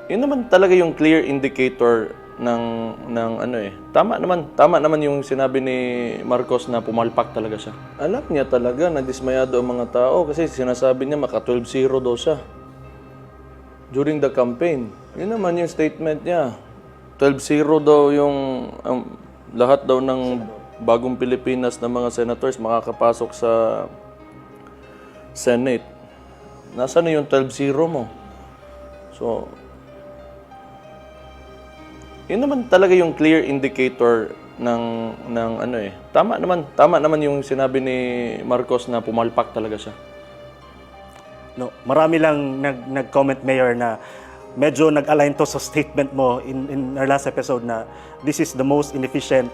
Yun naman talaga yung clear indicator ng ano eh. Tama naman yung sinabi ni Marcos na pumalpak talaga siya. Alam niya talaga na dismayado ang mga tao kasi sinasabi niya maka 12-0 daw siya during the campaign. Yun naman yung statement niya. 12-0 daw yung lahat daw ng bagong Pilipinas na mga senators makakapasok sa Senate. Nasaan na yung 12-0 mo? So, yun naman talaga yung clear indicator ng ano eh. Tama naman yung sinabi ni Marcos na pumalpak talaga siya. No, marami lang nag-comment, Mayor, na medyo nag-align to sa statement mo in our last episode na this is the most inefficient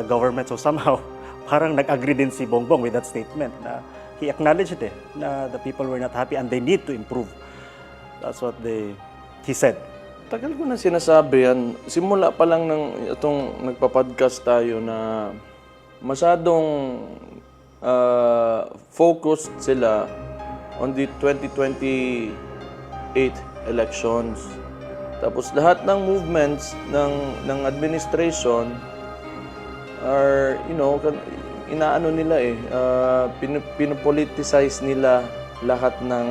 government. So somehow, parang nag-agree din si Bongbong with that statement na he acknowledged it na the people were not happy and they need to improve. That's what he said. Tagal ko na sinasabi yan. Simula pa lang ng itong nagpa-podcast tayo na masyadong focused sila on the 2028 elections. Tapos lahat ng movements ng administration are, you know, inaano nila eh, pinopoliticize nila lahat ng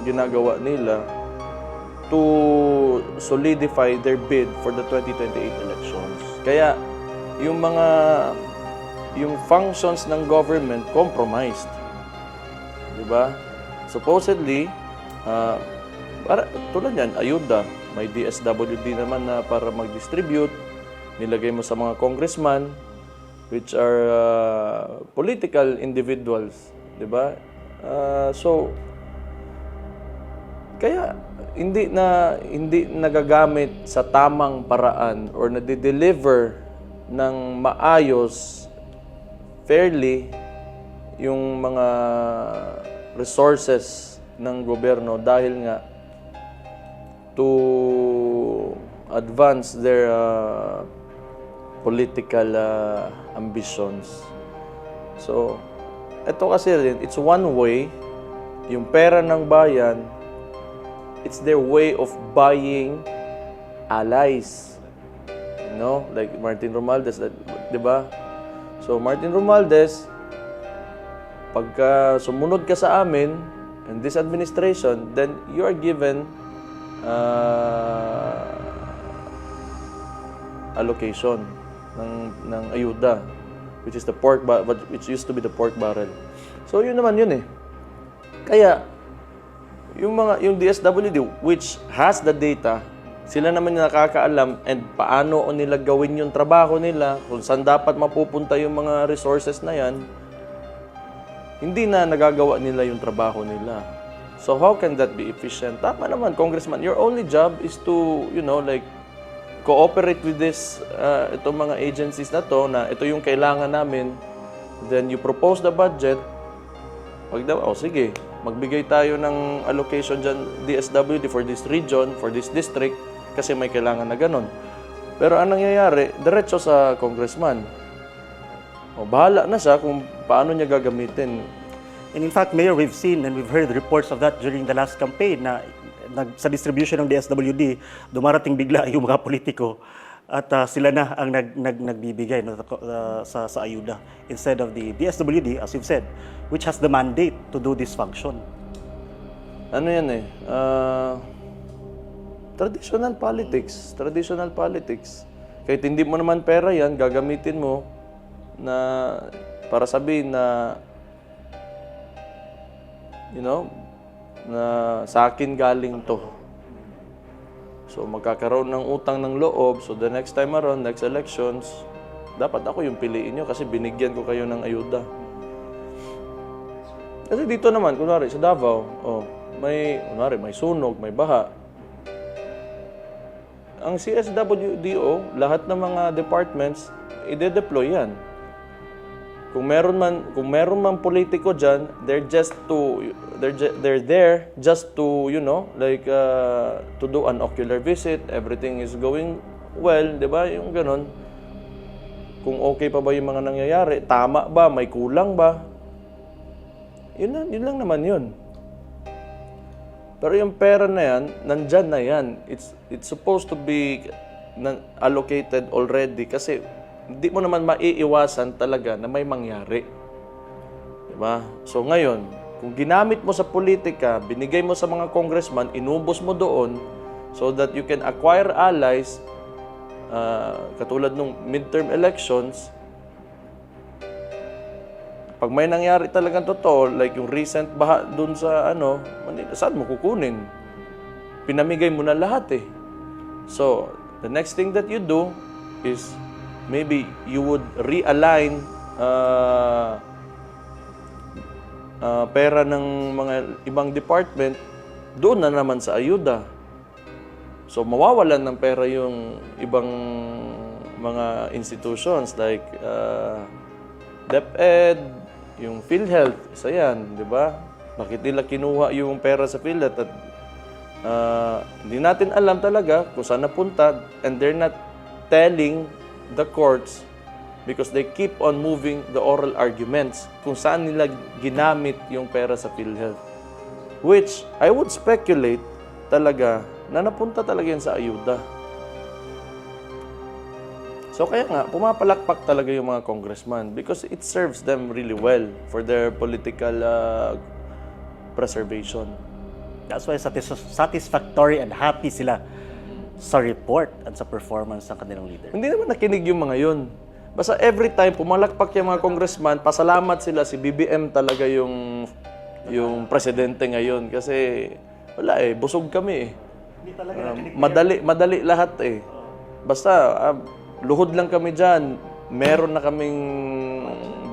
ginagawa nila to solidify their bid for the 2028 elections. Kaya yung functions ng government compromised. 'Di ba? Supposedly, tulad yan, ayuda, may DSWD naman na para mag-distribute, nilagay mo sa mga congressman which are political individuals, 'di ba? So kaya hindi nagagamit sa tamang paraan or nade-deliver ng maayos, fairly yung mga resources ng gobyerno dahil nga to advance their political ambitions. So, ito kasi rin, it's one way, yung pera ng bayan, it's their way of buying allies. You know, like Martin Romualdez, di ba? So, Martin Romualdez, pagka sumunod ka sa amin and this administration, then you are given allocation ng ayuda, which is the which used to be the pork barrel. So, yun naman yun eh. Kaya, yung DSWD, which has the data, sila naman yung nakakaalam and paano nila gawin yung trabaho nila, kung saan dapat mapupunta yung mga resources na yan, hindi na nagagawa nila yung trabaho nila. So how can that be efficient? Tama naman, Congressman, your only job is to, you know, like, cooperate with this, itong mga agencies na to, na ito yung kailangan namin, then you propose the budget, pag daw, sige, magbigay tayo ng allocation dyan, DSWD for this region, for this district, kasi may kailangan na ganun. Pero ang nangyayari, diretso sa congressman. O, bahala na siya kung paano niya gagamitin. And in fact, Mayor, we've seen and we've heard reports of that during the last campaign na sa distribution ng DSWD, dumarating bigla yung mga politiko at sila na ang nagbibigay sa ayuda instead of the DSWD, as you've said, which has the mandate to do this function. Ano yan eh? Traditional politics. Kahit hindi mo naman pera yan, gagamitin mo na para sabihin na, you know, na sa akin galing to. So, magkakaroon ng utang ng loob. So, the next time around, next elections, dapat ako yung piliin nyo kasi binigyan ko kayo ng ayuda. Kasi dito naman, kunwari, sa Davao, may sunog, may baha. Ang CSWDO, lahat ng mga departments, ide-deploy yan. Kung meron man politiko diyan, they're there just to, you know, like to do an ocular visit, everything is going well, 'di ba? Yung ganun. Kung okay pa ba yung mga nangyayari, tama ba, may kulang ba? Yun lang naman yun. Pero yung pera na yan, nandyan na yan. It's supposed to be allocated already kasi hindi mo naman maiiwasan talaga na may mangyari. Diba? So ngayon, kung ginamit mo sa politika, binigay mo sa mga congressman, inubos mo doon so that you can acquire allies, katulad nung midterm elections, pag may nangyari talagang totoo, like yung recent baha doon sa Manila, saan mo kukunin? Pinamigay mo na lahat eh. So, the next thing that you do is maybe you would realign pera ng mga ibang department doon na naman sa ayuda. So, mawawalan ng pera yung ibang mga institutions like DepEd, yung PhilHealth, isa yan, di ba? Bakit nila kinuha yung pera sa PhilHealth at hindi natin alam talaga kung saan napunta and they're not telling the courts because they keep on moving the oral arguments kung saan nila ginamit yung pera sa PhilHealth. Which, I would speculate talaga na napunta talaga yan sa ayuda. So kaya nga, pumapalakpak talaga yung mga congressman because it serves them really well for their political preservation. That's why satisfactory and happy sila sa report at sa performance ng kanilang leader. Hindi naman nakinig yung mga yun. Basta every time pumalakpak yung mga congressman, pasalamat sila, si BBM talaga yung presidente ngayon. Kasi wala eh, busog kami eh. Hindi talaga Madali lahat eh. Basta luhod lang kami dyan, meron na kaming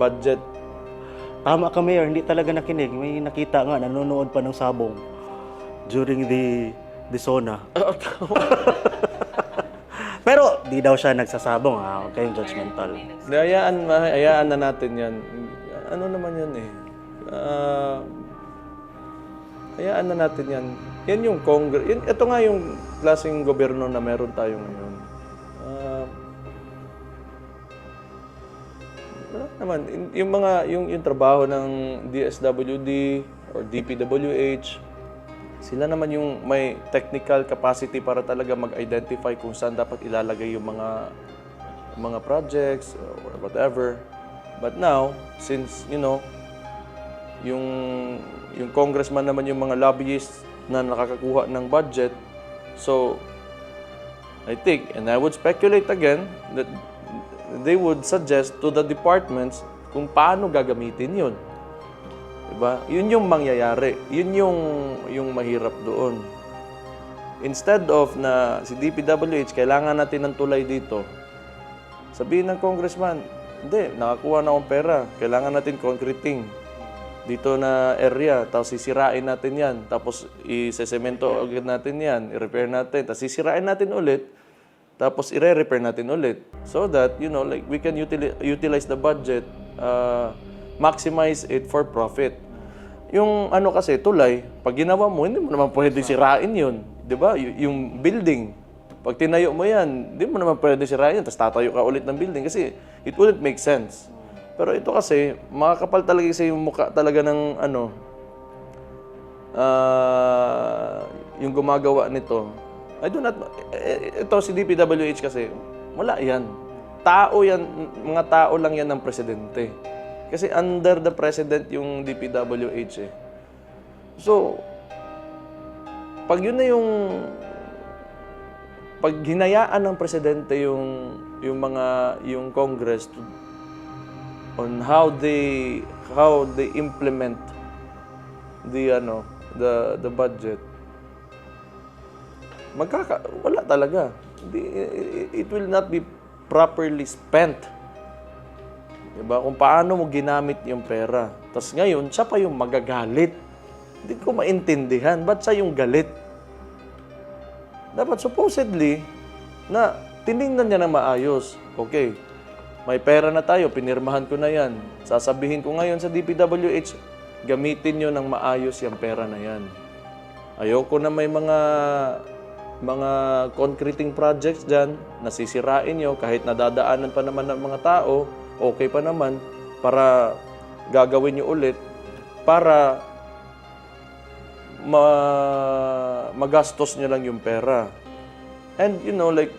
budget. Tama ka, Mayor, hindi talaga nakinig. May nakita nga, nanonood pa ng sabong during the SONA. Pero di daw siya nagsasabong, ha? Huwag kayong judgmental. Hayaan na natin yan. Ano naman yan eh. Hayaan na natin yan. Yan yung Congress. Ito nga yung klaseng gobyerno na meron tayo ngayon. Naman, yung trabaho ng DSWD or DPWH, sila naman yung may technical capacity para talaga mag-identify kung saan dapat ilalagay yung mga projects or whatever. But now, since yung congressman naman yung mga lobbyists na nakakakuha ng budget, so I think, and I would speculate again, that they would suggest to the departments kung paano gagamitin yun. Diba? Yun yung mangyayari. Yun yung mahirap doon. Instead of na si DPWH, kailangan natin ng tulay dito, sabihin ng congressman, hindi, nakakuha na akong pera. Kailangan natin concreting dito na area. Tapos sisirain natin yan. Tapos isesemento agad natin yan. I-repair natin. Tapos sisirain natin ulit. Tapos i-repair natin ulit. So that, like we can utilize the budget, maximize it for profit. Yung kasi, tulay, pag ginawa mo, hindi mo naman pwede sirain yun. Di ba? Yung building, pag tinayo mo yan, hindi mo naman pwede sirain yan, tapos tatayo ka ulit ng building kasi it wouldn't make sense. Pero ito kasi, makakapal talaga kasi yung mukha talaga ng yung gumagawa nito. I do not, ito si DPWH kasi, wala yan. Tao yan, mga tao lang yan ng presidente. Kasi under the president yung DPWH eh. So, pag yun na pag hinayaan ng presidente yung Congress on how they implement the budget, wala talaga. It will not be properly spent. Diba? Kung paano mo ginamit yung pera. Tapos ngayon, siya pa yung magagalit. Hindi ko maintindihan. Ba't siya yung galit? Dapat supposedly, na tinignan niya na maayos. Okay, may pera na tayo, pinirmahan ko na yan. Sasabihin ko ngayon sa DPWH, gamitin nyo ng maayos yung pera na yan. Ayoko na may mga concreting projects dyan, nasisirain nyo, kahit nadadaanan pa naman ng mga tao, okay pa naman, para gagawin nyo ulit, para magastos niya lang yung pera. And like